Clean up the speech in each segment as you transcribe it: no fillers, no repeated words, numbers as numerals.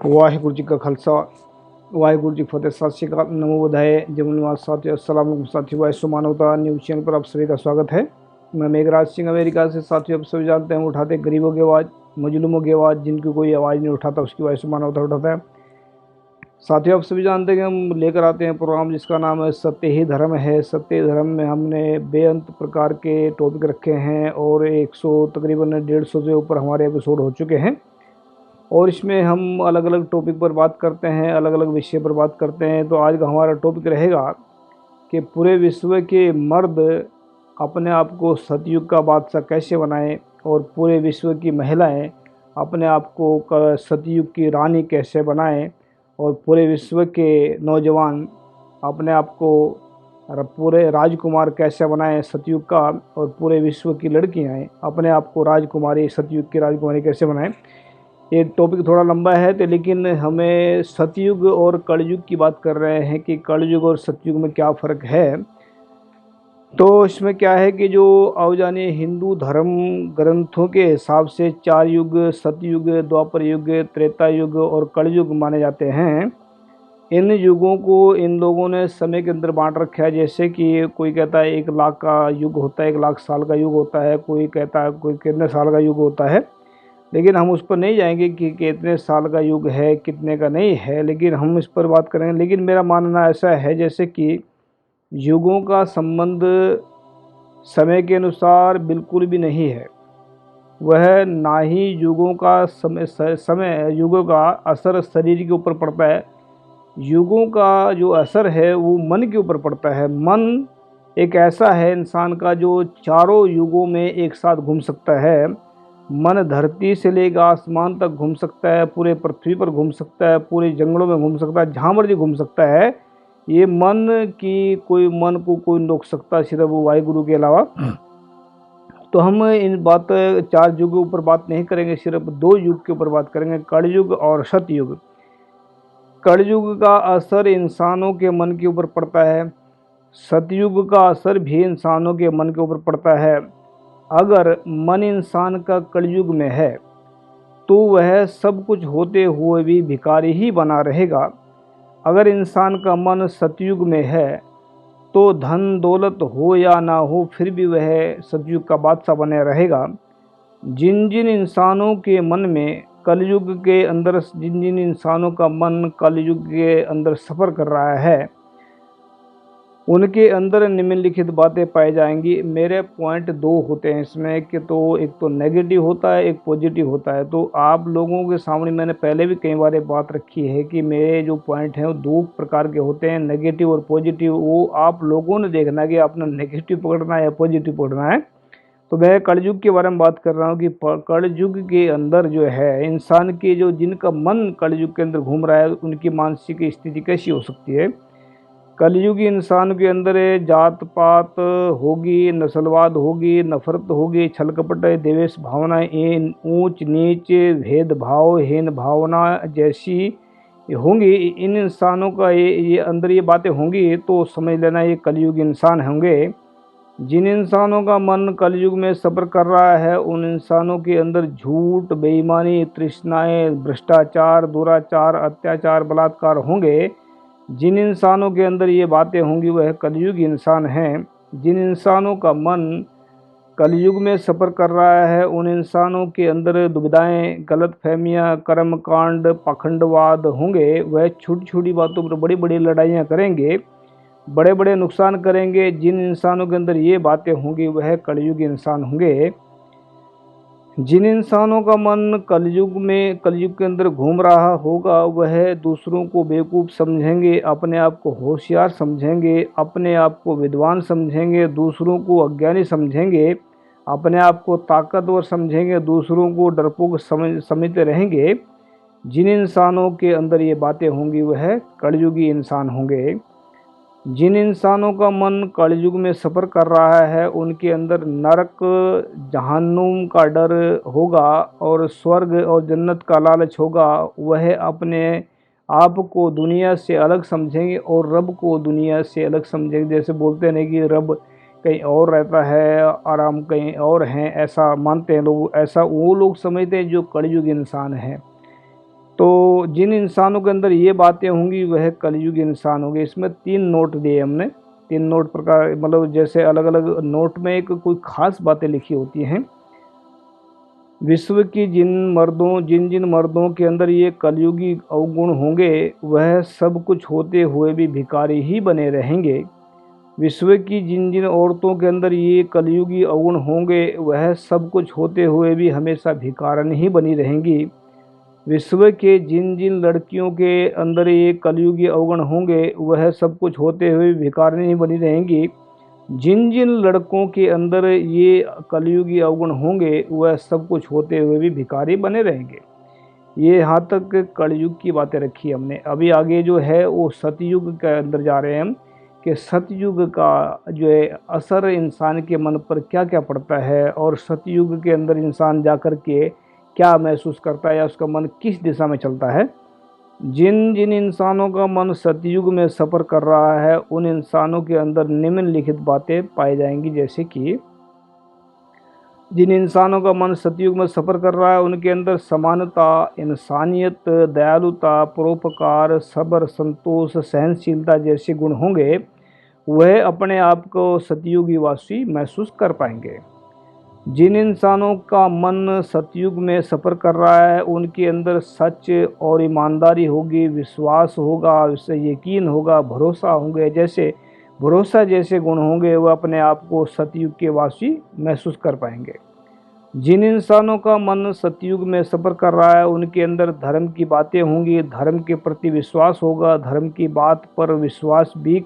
वाहिगुरु जी का खालसा वाहिगुरु जी की फतेह। सत श्री अकाल, नमो बुधाय, जय निवास साथियों, अस्सलाम वालेकुम साथियों। वायसु मानवता न्यूज़ चैनल पर आप सभी का स्वागत है। मैं मेघराज सिंह अमेरिका से। साथियों, आप सभी जानते हैं, उठाते गरीबों की आवाज़, मजलूमों की आवाज़, जिनकी कोई आवाज़ नहीं उठाता उसकी वायसु मानवता उठाता है। साथियों, आप सभी जानते हैं कि हम लेकर आते हैं प्रोग्राम जिसका नाम है सत्य ही धर्म है। सत्य धर्म में हमने बेअंत प्रकार के टॉपिक रखे हैं और 100 तकरीबन 150 से ऊपर हमारे एपिसोड हो चुके हैं और इसमें हम अलग अलग टॉपिक पर बात करते हैं, अलग अलग विषय पर बात करते हैं। तो आज का हमारा टॉपिक रहेगा कि पूरे विश्व के मर्द अपने आप को सतयुग का बादशाह कैसे बनाएं और पूरे विश्व की महिलाएं अपने आप को सतयुग की रानी कैसे बनाएं और पूरे विश्व के नौजवान अपने आप को पूरे राजकुमार कैसे बनाएं सतयुग का, और पूरे विश्व की लड़कियां अपने आप को राजकुमारी, सतयुग की राजकुमारी कैसे बनाएं। ये टॉपिक थोड़ा लंबा है तो, लेकिन हमें सतयुग और कलयुग की बात कर रहे हैं कि कलयुग और सतयुग में क्या फ़र्क है। तो इसमें क्या है कि जो अवजानी हिंदू धर्म ग्रंथों के हिसाब से 4 युग सतयुग, द्वापर युग, त्रेता युग और कलयुग माने जाते हैं। इन युगों को इन लोगों ने समय के अंदर बांट रखा है। जैसे कि कोई कहता है 1 लाख का युग होता है, 1 लाख साल का युग होता है, कोई कहता है कोई कितने साल का युग होता है। लेकिन हम उस पर नहीं जाएंगे कि कितने साल का युग है, कितने का नहीं है, लेकिन हम इस पर बात करेंगे। लेकिन मेरा मानना ऐसा है जैसे कि युगों का संबंध समय के अनुसार बिल्कुल भी नहीं है। वह ना ही युगों का समय युगों का असर शरीर के ऊपर पड़ता है। युगों का जो असर है वो मन के ऊपर पड़ता है। मन एक ऐसा है इंसान का जो चारों युगों में एक साथ घूम सकता है। मन धरती से लेकर आसमान तक घूम सकता है, पूरे पृथ्वी पर घूम सकता है, पूरे जंगलों में घूम सकता है, जहाँ मर्जी घूम सकता है। ये मन को कोई रोक सकता सिर्फ वो वाहिगुरु के अलावा। तो हम इन 4 युग के ऊपर बात नहीं करेंगे, सिर्फ 2 युग के ऊपर बात करेंगे, कलयुग और सतयुग। कलयुग का असर इंसानों के मन के ऊपर पड़ता है, सतयुग का असर भी इंसानों के मन के ऊपर पड़ता है। अगर मन इंसान का कलयुग में है तो वह सब कुछ होते हुए भी भिखारी ही बना रहेगा। अगर इंसान का मन सतयुग में है तो धन दौलत हो या ना हो फिर भी वह सतयुग का बादशाह बने रहेगा। जिन जिन इंसानों के मन में कलयुग के अंदर जिन जिन इंसानों का मन कलयुग के अंदर सफ़र कर रहा है उनके अंदर निम्नलिखित बातें पाई जाएंगी। मेरे पॉइंट 2 होते हैं इसमें कि तो एक तो नेगेटिव होता है, एक पॉजिटिव होता है। तो आप लोगों के सामने मैंने पहले भी कई बार बात रखी है कि मेरे जो पॉइंट हैं वो 2 प्रकार के होते हैं, नेगेटिव और पॉजिटिव। वो आप लोगों ने देखना कि आपने नेगेटिव पकड़ना है या पॉजिटिव पकड़ना है। तो मैं कलयुग के बारे में बात कर रहा हूँ कि कलयुग के अंदर जो है इंसान के जो जिनका मन कलयुग के अंदर घूम रहा है उनकी मानसिक स्थिति कैसी हो सकती है। कलयुगी इंसान के अंदर जात पात होगी, नस्लवाद होगी, नफरत होगी, छल कपट, देवेश भावनाएं, ऊंच नीच, भेदभाव, हीन भावना जैसी होंगी। इन इंसानों का ये अंदर ये बातें होंगी तो समझ लेना ये कलयुगी इंसान होंगे। जिन इंसानों का मन कलयुग में सब्र कर रहा है उन इंसानों के अंदर झूठ, बेईमानी, तृष्णाएं, भ्रष्टाचार, दुराचार, अत्याचार, बलात्कार होंगे। जिन इंसानों के अंदर ये बातें होंगी वह कलयुग इंसान हैं। जिन इंसानों का मन कलयुग में सफ़र कर रहा है उन इंसानों के अंदर दुविधाएं, गलत फहमियाँ, कर्म कांड, पाखंडवाद होंगे। वह छोटी छोटी बातों पर बड़ी बड़ी लड़ाइयाँ करेंगे, बड़े बड़े नुकसान करेंगे। जिन इंसानों के अंदर ये बातें होंगी वह कलयुग इंसान होंगे। जिन इंसानों का मन कलयुग के अंदर घूम रहा होगा वह दूसरों को बेवकूफ़ समझेंगे, अपने आप को होशियार समझेंगे, अपने आप को विद्वान समझेंगे, दूसरों को अज्ञानी समझेंगे, अपने आप को ताकतवर समझेंगे, दूसरों को डरपोक समझते रहेंगे। जिन इंसानों के अंदर ये बातें होंगी वह कलयुगी इंसान होंगे। जिन इंसानों का मन कलयुग में सफ़र कर रहा है उनके अंदर नरक, जहन्नुम का डर होगा और स्वर्ग और जन्नत का लालच होगा। वह अपने आप को दुनिया से अलग समझेंगे और रब को दुनिया से अलग समझेंगे। जैसे बोलते हैं कि रब कहीं और रहता है और हम कहीं और हैं, ऐसा मानते हैं लोग। ऐसा वो लोग समझते हैं जो कलयुग इंसान हैं। तो जिन इंसानों के अंदर ये बातें होंगी वह कलयुगी इंसान होंगे। इसमें 3 नोट दिए हमने, 3 नोट प्रकार, मतलब जैसे अलग अलग नोट में एक कोई खास बातें लिखी होती हैं। विश्व की जिन जिन मर्दों के अंदर ये कलयुगी अवगुण होंगे वह सब कुछ होते हुए भी भिखारी ही बने रहेंगे। विश्व की जिन जिन औरतों के अंदर ये कलयुगी अवगुण होंगे वह सब कुछ होते हुए भी हमेशा भिखारन ही बनी रहेंगी। विश्व के जिन जिन लड़कियों के अंदर ये कलयुगी अवगुण होंगे वह सब कुछ होते हुए भिखारिणी ही बनी रहेंगी। जिन जिन लड़कों के अंदर ये कलयुगी अवगुण होंगे वह सब कुछ होते हुए भी भिखारी बने रहेंगे। ये यहाँ तक कलयुग की बातें रखी हमने। अभी आगे जो है वो सतयुग के अंदर जा रहे हैं हम, कि सतयुग का जो है असर इंसान के मन पर क्या क्या पड़ता है, और सतयुग के अंदर इंसान जा कर के क्या महसूस करता है या उसका मन किस दिशा में चलता है। जिन जिन इंसानों का मन सतयुग में सफ़र कर रहा है उन इंसानों के अंदर निम्नलिखित बातें पाई जाएंगी, जैसे कि जिन इंसानों का मन सतयुग में सफ़र कर रहा है उनके अंदर समानता, इंसानियत, दयालुता, परोपकार, सब्र, संतोष, सहनशीलता जैसे गुण होंगे, वह अपने आप को सतयुगी वासी महसूस कर पाएंगे। जिन इंसानों का मन सतयुग में सफ़र कर रहा है उनके अंदर सच और ईमानदारी होगी, विश्वास होगा, उससे यकीन होगा, भरोसा होंगे, जैसे भरोसा जैसे गुण होंगे, वह अपने आप को सतयुग के वासी महसूस कर पाएंगे। जिन इंसानों का मन सतयुग में सफ़र कर रहा है उनके अंदर धर्म की बातें होंगी, धर्म के प्रति विश्वास होगा, धर्म की बात पर विश्वास भी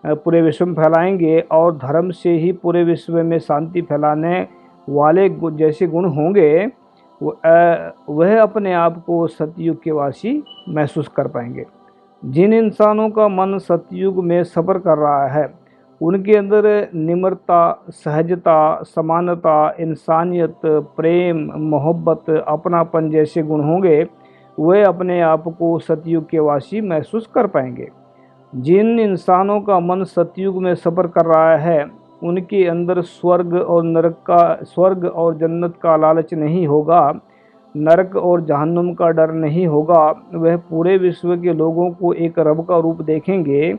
पूरे विश्व में फैलाएंगे, और धर्म से ही पूरे विश्व में शांति फैलाने वाले जैसे गुण होंगे, वह अपने आप को सतयुग के वासी महसूस कर पाएंगे। जिन इंसानों का मन सतयुग में सफ़र कर रहा है उनके अंदर निम्रता, सहजता, समानता, इंसानियत, प्रेम, मोहब्बत, अपनापन जैसे गुण होंगे, वे अपने आप को सतयुग के वासी महसूस कर पाएंगे। जिन इंसानों का मन सतयुग में सफ़र कर रहा है उनके अंदर स्वर्ग और जन्नत का लालच नहीं होगा, नरक और जहन्नुम का डर नहीं होगा। वह पूरे विश्व के लोगों को एक रब का रूप देखेंगे,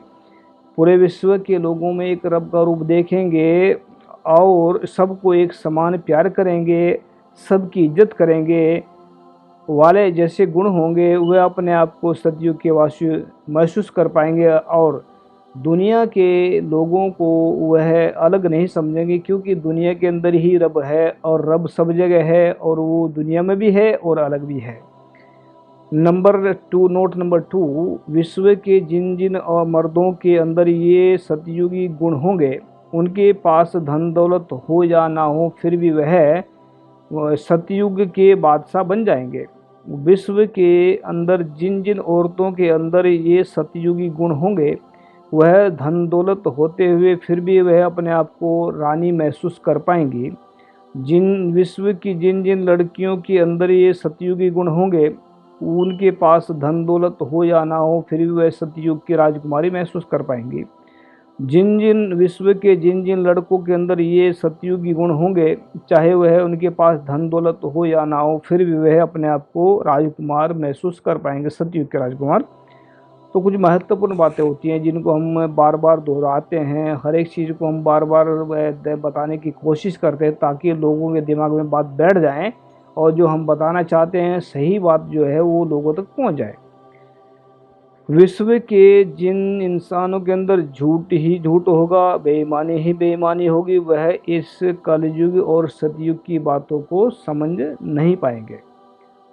पूरे विश्व के लोगों में एक रब का रूप देखेंगे, और सबको एक समान प्यार करेंगे, सबकी इज्जत करेंगे वाले जैसे गुण होंगे, वे अपने आप को सतयुग के वासी महसूस कर पाएंगे, और दुनिया के लोगों को वह अलग नहीं समझेंगे, क्योंकि दुनिया के अंदर ही रब है, और रब सब जगह है, और वो दुनिया में भी है और अलग भी है। नोट नंबर 2, विश्व के जिन जिन और मर्दों के अंदर ये सतयुगी गुण होंगे उनके पास धन दौलत हो या ना हो फिर भी वह सतयुग के बादशाह बन जाएंगे। विश्व के अंदर जिन जिन औरतों के अंदर ये सतयुगी गुण होंगे वह धन दौलत होते हुए फिर भी वह अपने आप को रानी महसूस कर पाएंगी। विश्व की जिन जिन लड़कियों के अंदर ये सतयुगी गुण होंगे उनके पास धन दौलत हो या ना हो फिर भी वह सतयुग की राजकुमारी महसूस कर पाएंगी। विश्व के जिन जिन लड़कों के अंदर ये सतयुगी गुण होंगे, चाहे वह उनके पास धन दौलत हो या ना हो फिर भी वह अपने आप को राजकुमार महसूस कर पाएंगे, सतयुग के राजकुमार। तो कुछ महत्वपूर्ण बातें होती हैं जिनको हम बार बार दोहराते हैं, हर एक चीज़ को हम बार बार बताने की कोशिश करते हैं ताकि लोगों के दिमाग में बात बैठ जाए, और जो हम बताना चाहते हैं सही बात जो है वो लोगों तक पहुंच जाए। विश्व के जिन इंसानों के अंदर झूठ ही झूठ होगा, बेईमानी ही बेईमानी होगी, वह इस कलयुग और सतयुग की बातों को समझ नहीं पाएंगे।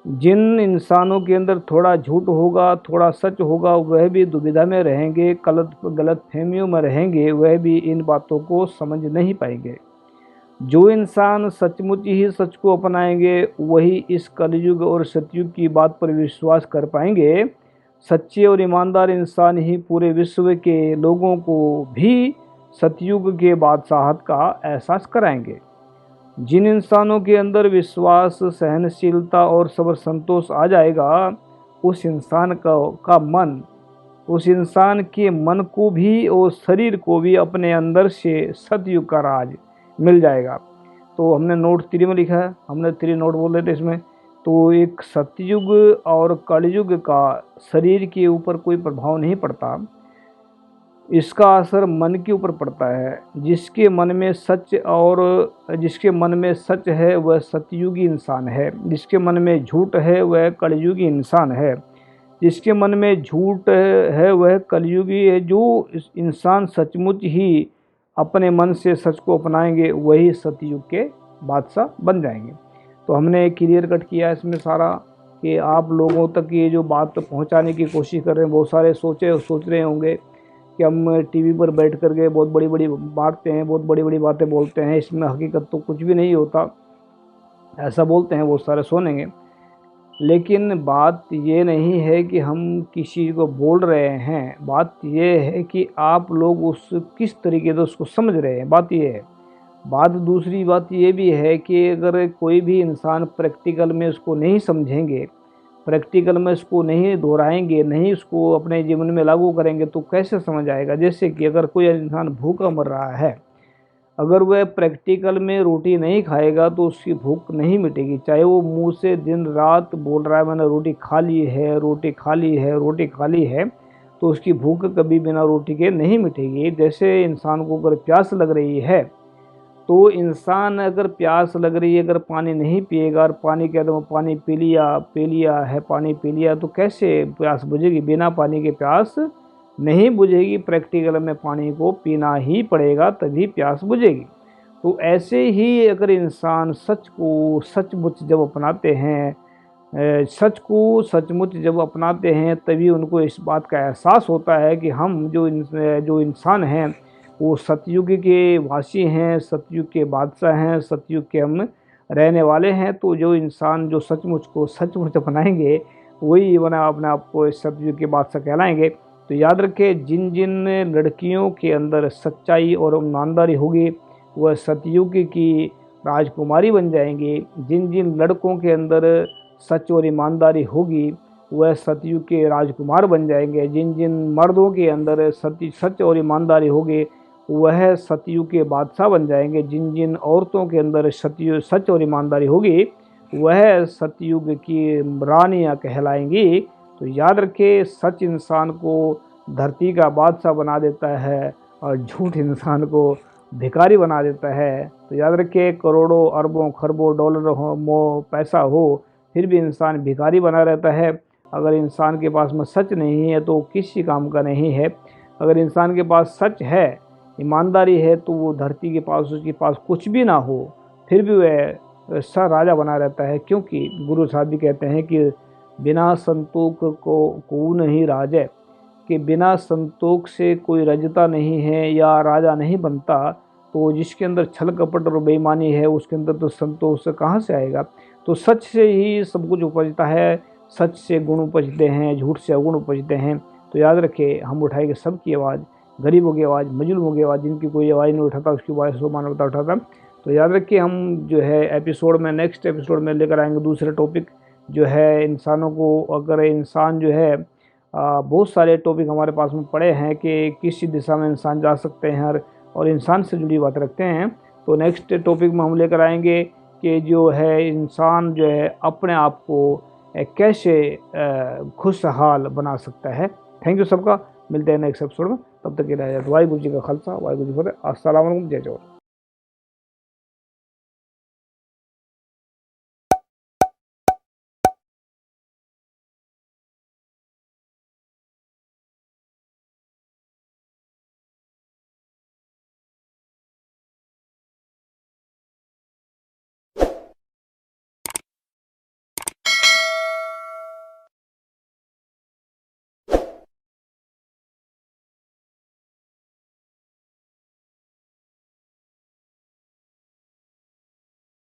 जिन इंसानों के अंदर थोड़ा झूठ होगा, थोड़ा सच होगा, वह भी दुविधा में रहेंगे, गलत फहमियों में रहेंगे, वह भी इन बातों को समझ नहीं पाएंगे। जो इंसान सचमुच ही सच को अपनाएंगे वही इस कलयुग और सतयुग की बात पर विश्वास कर पाएंगे। सच्चे और ईमानदार इंसान ही पूरे विश्व के लोगों को भी सतयुग के बादशाहत का एहसास कराएंगे। जिन इंसानों के अंदर विश्वास, सहनशीलता और सब्र संतोष आ जाएगा, उस इंसान उस इंसान के मन को भी और शरीर को भी अपने अंदर से सतयुग का राज मिल जाएगा। तो हमने नोट 3 में लिखा है, हमने 3 नोट बोल रहे थे इसमें, तो एक सतयुग और कलयुग का शरीर के ऊपर कोई प्रभाव नहीं पड़ता, इसका असर मन के ऊपर पड़ता है। जिसके मन में सच है वह सतयुगी इंसान है, जिसके मन में झूठ है वह कलयुगी इंसान है। जिसके मन में झूठ है वह कलयुगी है। जो इंसान सचमुच ही अपने मन से सच को अपनाएंगे वही सतयुग के बादशाह बन जाएंगे। तो हमने क्लियर कट किया इसमें सारा कि आप लोगों तक ये जो बात पहुंचाने की कोशिश कर रहे हैं। बहुत सारे सोच रहे होंगे कि हम टीवी पर बैठ कर के बहुत बड़ी बड़ी बातें हैं, बहुत बड़ी बड़ी बातें बोलते हैं, इसमें हकीकत तो कुछ भी नहीं होता, ऐसा बोलते हैं बहुत सारे सुनेंगे। लेकिन बात ये नहीं है कि हम किसी को बोल रहे हैं, बात ये है कि आप लोग उस किस तरीके से उसको समझ रहे हैं, बात ये है। दूसरी बात ये भी है कि अगर कोई भी इंसान प्रैक्टिकल में उसको नहीं समझेंगे, प्रैक्टिकल में इसको नहीं दोहराएंगे, नहीं उसको अपने जीवन में लागू करेंगे तो कैसे समझ आएगा। जैसे कि अगर कोई इंसान भूखा मर रहा है, अगर वह प्रैक्टिकल में रोटी नहीं खाएगा तो उसकी भूख नहीं मिटेगी, चाहे वो मुंह से दिन रात बोल रहा है मैंने रोटी खा ली है, रोटी खा ली है, रोटी खा ली है, तो उसकी भूख कभी बिना रोटी के नहीं मिटेगी। जैसे इंसान को अगर प्यास लग रही है तो इंसान अगर प्यास लग रही है, अगर पानी नहीं पिएगा और पानी कह दो पानी पी लिया है, पानी पी लिया, तो कैसे प्यास बुझेगी। बिना पानी के प्यास नहीं बुझेगी। प्रैक्टिकल में पानी को पीना ही पड़ेगा तभी प्यास बुझेगी। तो ऐसे ही अगर इंसान सच को सचमुच जब अपनाते हैं, सच को सचमुच जब अपनाते हैं तभी उनको इस बात का एहसास होता है कि हम जो इंसान हैं वो सतयुग के वासी हैं, सतयुग के बादशाह हैं, सतयुग के हम रहने वाले हैं। तो जो इंसान जो सचमुच अपनाएंगे वही बना अपने आप को सतयुग के बादशाह कहलाएंगे। तो याद रखें, जिन जिन लड़कियों के अंदर सच्चाई और ईमानदारी होगी वह सतयुग की राजकुमारी बन जाएंगी। जिन जिन लड़कों के अंदर सच और ईमानदारी होगी वह सतयुग के राजकुमार बन जाएंगे। जिन जिन मर्दों के अंदर सच और ईमानदारी होगी वह सतयुग के बादशाह बन जाएंगे। जिन जिन औरतों के अंदर सच और ईमानदारी होगी वह सतयुग की रानियां कहलाएंगी। तो याद रखें, सच इंसान को धरती का बादशाह बना देता है और झूठ इंसान को भिखारी बना देता है। तो याद रखें, करोड़ों अरबों खरबों डॉलर हो, पैसा हो, फिर भी इंसान भिखारी बना रहता है। अगर इंसान के पास में सच नहीं है तो किसी काम का नहीं है। अगर इंसान के पास सच है, ईमानदारी है, तो वो धरती के पास उसके पास कुछ भी ना हो फिर भी वह सा राजा बना रहता है। क्योंकि गुरु साहब भी कहते हैं कि बिना संतोष को नहीं राजे, कि बिना संतोष से कोई रजता नहीं है या राजा नहीं बनता। तो जिसके अंदर छल कपट और बेईमानी है उसके अंदर तो संतोष कहाँ से आएगा। तो सच से ही सब कुछ उपजता है, सच से गुण उपजते हैं, झूठ से अवगुण उपजते हैं। तो याद रखें, हम उठाएंगे सबकी आवाज़, गरीबों की आवाज़, मजलूमों की आवाज़, जिनकी कोई आवाज़ नहीं उठाता उसकी आवाज़ को मानवता उठाता। तो याद रखिए, हम जो है नेक्स्ट एपिसोड में लेकर आएंगे दूसरे टॉपिक जो है इंसानों को। अगर इंसान जो है बहुत सारे टॉपिक हमारे पास में पड़े हैं कि किस दिशा में इंसान जा सकते हैं और इंसान से जुड़ी बात रखते हैं। तो नेक्स्ट टॉपिक में हम लेकर आएंगे कि जो है इंसान जो है अपने आप को कैसे खुशहाल बना सकता है। थैंक यू सबका, मिलते हैं नेक्स्ट एपिसोड में। तब तक के लिए वाहिगुरू जी का खालसा, वाहिगुरू जी की फतेह। अस्सलाम वालेकुम, जय जोहर।